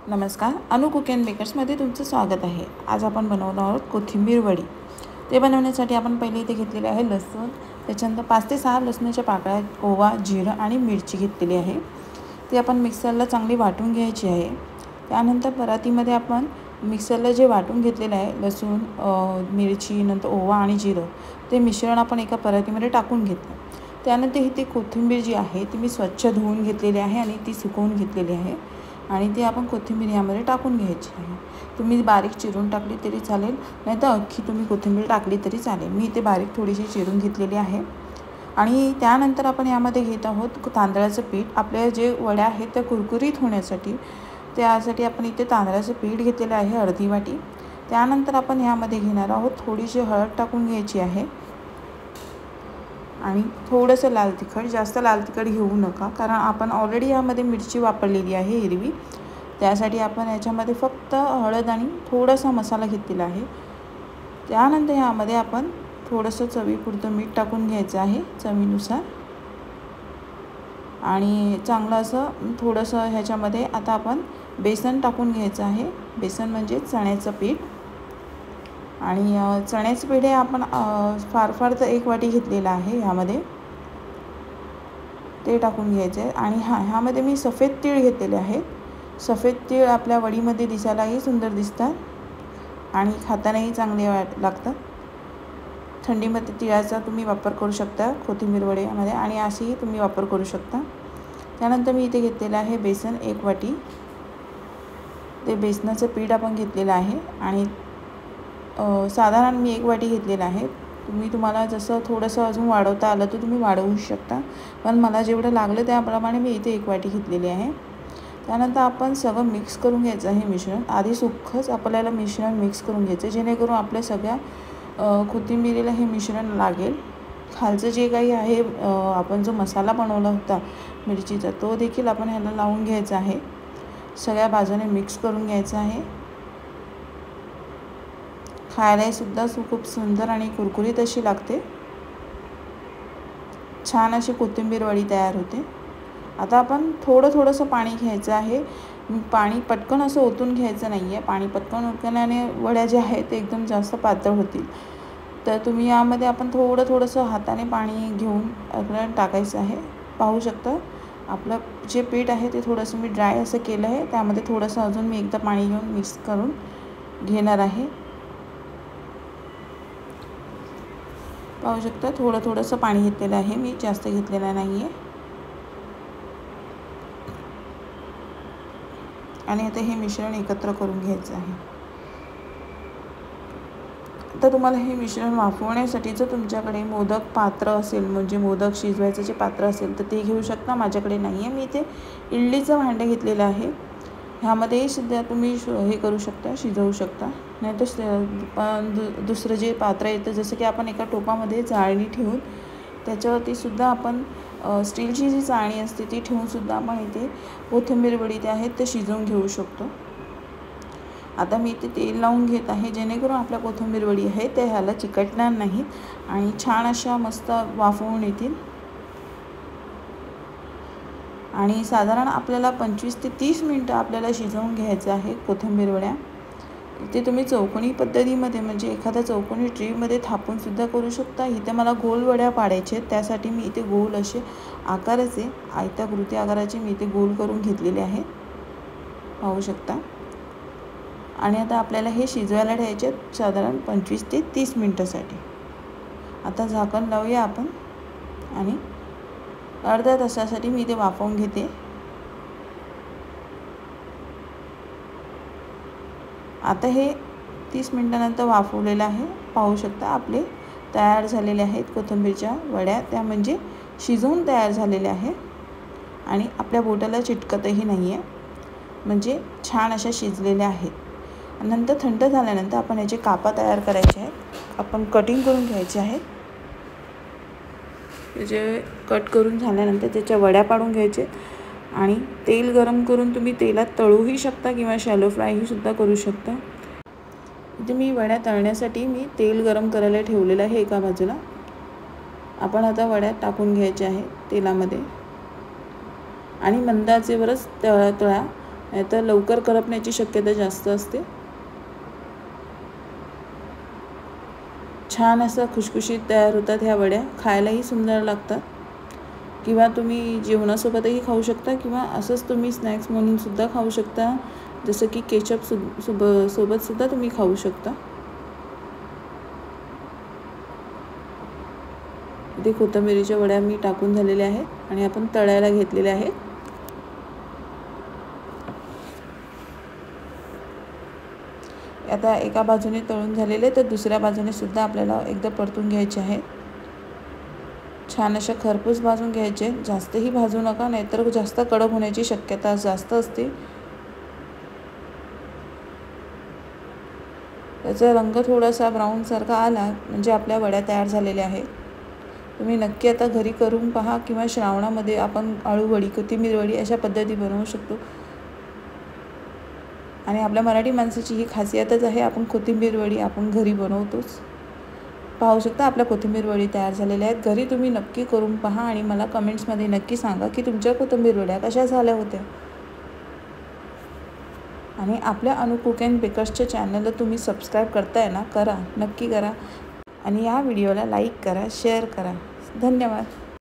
नमस्कार, अनु cook and बेकर्समध्ये तुमचं स्वागत आहे। आज आपण बनवणार आहोत कोथिंबीर वडी। ते बनवण्यासाठी आपण पहिले इथे घेतलेले आहे लसूण, त्याच्यानंतर 5 ते 6 लसणाच्या पाकळ्या, ओवा, जिरं आणि मिरची घेतलेली आहे। ते आपण मिक्सरला चांगली वाटून घ्यायची आहे। त्यानंतर परातीमध्ये आपण मिक्सरला जे वाटून घेतलेलं आहे लसूण, मिरची, नंतर ओवा आणि जिरं, ते मिश्रण आपण एका परातीमध्ये टाकून घेतलं। त्यानंतर ही ती कोथिंबीर जी आहे ती मी स्वच्छ धुवून घेतलेली आहे आणि ती सुकवून घेतलेली आहे आणि ती आपण कोथिंबीर यामध्ये टाकून घ्यायची आहे। तुम्ही बारीक चिरून टाकली तरी चालेल, नाहीतर अख्खी तुम्ही कोथिंबीर टाकली तरी चालेल। मी इथे बारीक थोडीशी चिरून घेतलेली आहे। आणि त्यानंतर आपण यामध्ये घेत आहोत तांदळाचं पीठ। आपल्या जे वड्या आहेत त्या कुरकुरीत होण्यासाठी त्यासाठी आपण इथे तांदळाचं पीठ घेतलेलं आहे अर्धी वाटी। त्यानंतर आपण यामध्ये घेणार आहोत थोडीशी हळद टाकून घ्यायची आहे आणि थोडंसं लाल तिखट। जास्त लाल तिखट घेऊ नका, कारण आपण ऑलरेडी यामध्ये मिरची वापरलेली आहे हिरवी, त्यासाठी आपण याच्यामध्ये फक्त हळद आणि थोडासा मसाला घेतलेला आहे। त्यानंतर यामध्ये आपण थोडंसं चवीपुरतं मीठ टाकून घ्यायचं आहे चवीनुसार आणि चांगलं असं थोडंसं ह्याच्यामध्ये आता आपण बेसन टाकून घ्यायचं आहे। बेसन म्हणजे चण्याचं पीठ आणि चण्याचं पीठ हे आपण फार तर 1 वाटी घेतलेलं आहे यामध्ये, ते टाकून घ्यायचं आहे। आणि ह्यामध्ये मी सफेद तीळ घेतलेले आहेत। सफेद तीळ आपल्या वडीमध्ये दिसायलाही सुंदर दिसतात आणि खातानाही चांगले लागतात। थंडीमध्ये तिळाचा तुम्ही वापर करू शकता कोथिंबीर वड्यामध्ये आणि असेही तुम्ही वापर करू शकता। त्यानंतर मी इथे घेतलेलं आहे बेसन 1 वाटी। ते बेसनाचं पीठ आपण घेतलेलं आहे आणि साधारण मी 1 वाटी घेतलेलं आहे। तुम्हाला जसं थोडंसं अजून वाढवता आलं तर तुम्ही वाढवू शकता, पण मला जेवढं लागलं त्याप्रमाणे मी इथे 1 वाटी घेतलेली आहे। त्यानंतर आपण सगळं मिक्स करून घ्यायचं आहे मिश्रण। आधी सुखच आपल्याला मिश्रण मिक्स करून घ्यायचं, जेणेकरून आपल्या सगळ्या कोथिंबीरीला हे मिश्रण लागेल। खालचं जे काही आहे आपण जो मसाला बनवला होता मिरचीचा, तो देखील आपण ह्याला लावून घ्यायचा आहे। सगळ्या बाजूने मिक्स करून घ्यायचं आहे। खायलाही सुद्धा खूप सुंदर आणि कुरकुरीत अशी लागते। छान अशी कोथिंबीर वडी तयार होते। आता आपण थोडंसं पाणी घ्यायचं आहे। पाणी पटकन असं ओतून घ्यायचं नाही आहे। पाणी पटकन ओतल्याने वड्या ज्या आहेत ते एकदम जास्त पातळ होतील। तर तुम्ही यामध्ये आपण थोडंसं हाताने पाणी घेऊन आपल्याला टाकायचं आहे। पाहू शकता आपलं जे पीठ आहे ते थोडंसं मी ड्राय असं केलं आहे। त्यामध्ये थोडंसं अजून मी एकदा पाणी घेऊन मिक्स करून घेणार आहे। पाहू शकता थोडंसं पाणी घेतलेलं आहे मी, जास्त घेतलेलं नाही आहे। आणि आता हे मिश्रण एकत्र करून घ्यायचं आहे। आता तुम्हाला हे मिश्रण वाफवण्यासाठी जर तुमच्याकडे मोदक पात्र असेल, म्हणजे मोदक शिजवायचं जे पात्र असेल तर ते घेऊ शकता। माझ्याकडे नाही आहे, मी इथे इडलीचं भांडं घेतलेलं आहे। ह्यामध्ये सुद्धा तुम्ही हे करू शकता, शिजवू शकता। नाहीतर दुसरं जे पात्र येतं, जसं की आपण एका टोपामध्ये चाळणी ठेवून त्याच्यावरती सुद्धा आपण स्टीलची जी चाळणी असते ती ठेवून सुद्धा आपण इथे कोथिंबीर वडी ते आहेत ते शिजवून घेऊ शकतो। आता मी इथे तेल लावून घेत आहे, जेणेकरून आपल्या कोथिंबीर वडी आहे ते ह्याला चिकटणार नाहीत आणि छान अशा मस्त वाफवून येतील। आणि साधारण आपल्याला 25 ते 30 मिनटं आपल्याला शिजवून घ्यायचं आहे कोथिंबीर वड्या। इथे तुम्ही चौकोनी पद्धतीमध्ये म्हणजे एखाद्या चौकोनी ट्रीमध्ये थापून सुद्धा करू शकता। इथे मला गोल वड्या पाडायचे आहेत, त्यासाठी मी इथे गोल असे आकाराचे आयताकृती आकाराचे मी इथे गोल करून घेतलेले आहे, पाहू शकता। आणि आता आपल्याला हे शिजवायला ठेवायचे आहेत साधारण 25 ते 30 मिनटासाठी। आता झाकण लावूया आपण आणि अर्ध्या तासासाठी मी इथे वाफवून घेते। आता हे 30 मिनिटानंतर वाफवलेलं आहे, पाहू शकता आपले तयार झालेले आहेत कोथिंबीरच्या वड्या। त्या म्हणजे शिजवून तयार झालेल्या आहे आणि आपल्या बोटाला चिटकतही नाही आहे, म्हणजे छान अशा शिजलेल्या आहेत। नंतर थंड झाल्यानंतर आपण याचे कापा तयार करायचे आहेत, आपण कटिंग करून घ्यायचे आहेत। जे कट करून झाल्यानंतर त्याच्या वड्या पाडून घ्यायचे आणि तेल गरम करून तुम्ही तेलात तळूही शकता किंवा शॅलो फ्रायही सुद्धा करू शकता। इथे मी वड्या तळण्यासाठी मी तेल गरम करायला ठेवलेलं आहे एका बाजूला। आपण आता वड्या टाकून घ्यायच्या आहे तेलामध्ये आणि मंद आचेवरच तळा। नाहीतर लवकर करपण्याची शक्यता जास्त असते। छान असं खुशखुशीत तयार होतात ह्या वड्या, खायलाही सुंदर लागतात। किंवा तुम्ही जेवणासोबतही खाऊ शकता किंवा असंच तुम्ही स्नॅक्स म्हणून सुद्धा खाऊ शकता, जसं की केचप सोबत सुद्धा तुम्ही खाऊ शकता। इथे कोथिंबीरीच्या वड्या मी टाकून झालेल्या आहेत आणि आपण तळायला घेतलेल्या आहेत। आता एका बाजूने तळून झालेले तर दुसऱ्या बाजूने सुद्धा आपल्याला एकदा परतून घ्यायचे आहे। छान अशा खरपूस भाजून घ्यायचे, जास्तही भाजू नका नाहीतर जास्त कडक होण्याची शक्यता जास्त असते। त्याचा रंग थोडासा ब्राऊन सारखा आला म्हणजे आपल्या वड्या तयार झालेल्या आहेत। तुम्ही नक्की आता घरी करून पहा किंवा श्रावणामध्ये आपण आळूवडी, कोथिंबीर वडी अशा पद्धती बनवू शकतो। आणि आपल्या मराठी माणसाची ही खासियतच आहे, आपण कोथिंबीर वडी आपण घरी बनवतोच। पाहू शकता आपल्या कोथिंबीर वडी तयार झालेल्या आहेत। घरी तुम्ही नक्की करून पहा आणि मला कमेंट्समध्ये नक्की सांगा की तुमच्या कोथिंबीर वड्या कशा झाल्या होत्या। आणि आपल्या अनु कुक अँड बेकर्सच्या चॅनलला तुम्ही सबस्क्राईब करताय ना, करा, नक्की करा। आणि या व्हिडिओला लाईक करा, शेअर करा। धन्यवाद।